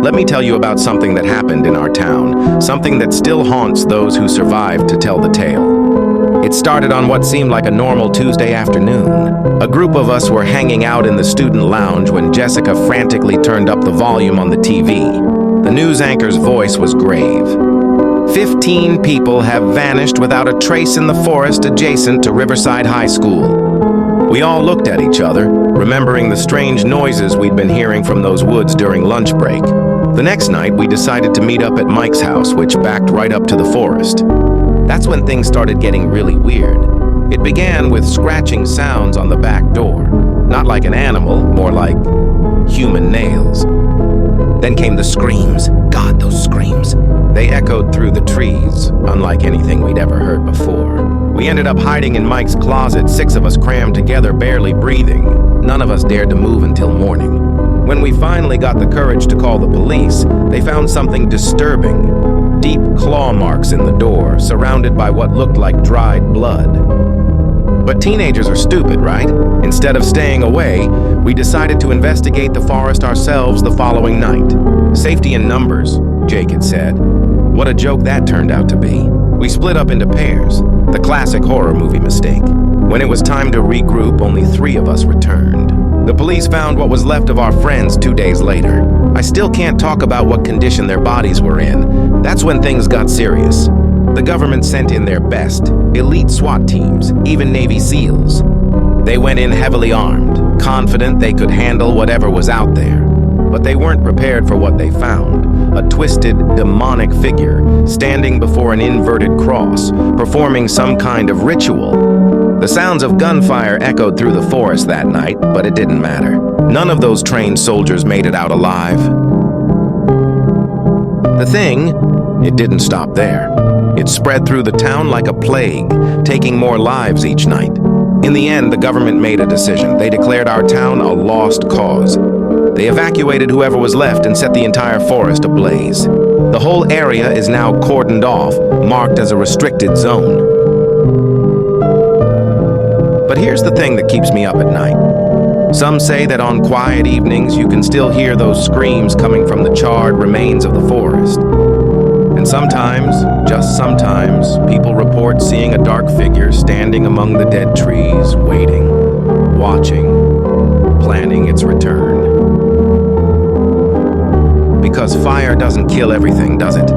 let me tell you about something that happened in our town, something that still haunts those who survived to tell the tale. It started on what seemed like a normal Tuesday afternoon. A group of us were hanging out in the student lounge when Jessica frantically turned up the volume on the TV. The news anchor's voice was grave. 15 people have vanished without a trace in the forest adjacent to Riverside High School. We all looked at each other, remembering the strange noises we'd been hearing from those woods during lunch break. The next night, we decided to meet up at Mike's house, which backed right up to the forest. That's when things started getting really weird. It began with scratching sounds on the back door. Not like an animal, more like human nails. Then came the screams. God, those screams. They echoed through the trees, unlike anything we'd ever heard before. We ended up hiding in Mike's closet, 6 of us crammed together, barely breathing. None of us dared to move until morning. When we finally got the courage to call the police, they found something disturbing. Deep claw marks in the door, surrounded by what looked like dried blood. But teenagers are stupid, right? Instead of staying away, we decided to investigate the forest ourselves the following night. Safety in numbers, Jake had said. What a joke that turned out to be. We split up into pairs, the classic horror movie mistake. When it was time to regroup, only 3 of us returned. The police found what was left of our friends 2 days later. I still can't talk about what condition their bodies were in. That's when things got serious. The government sent in their best, elite SWAT teams, even Navy SEALs. They went in heavily armed, confident they could handle whatever was out there. But they weren't prepared for what they found. A twisted, demonic figure standing before an inverted cross, performing some kind of ritual. The sounds of gunfire echoed through the forest that night, but it didn't matter. None of those trained soldiers made it out alive. The thing, it didn't stop there. It spread through the town like a plague, taking more lives each night. In the end, the government made a decision. They declared our town a lost cause. They evacuated whoever was left and set the entire forest ablaze. The whole area is now cordoned off, marked as a restricted zone. But here's the thing that keeps me up at night. Some say that on quiet evenings you can still hear those screams coming from the charred remains of the forest. And sometimes, just sometimes, people report seeing a dark figure standing among the dead trees, waiting, watching, planning its return. Because fire doesn't kill everything, does it?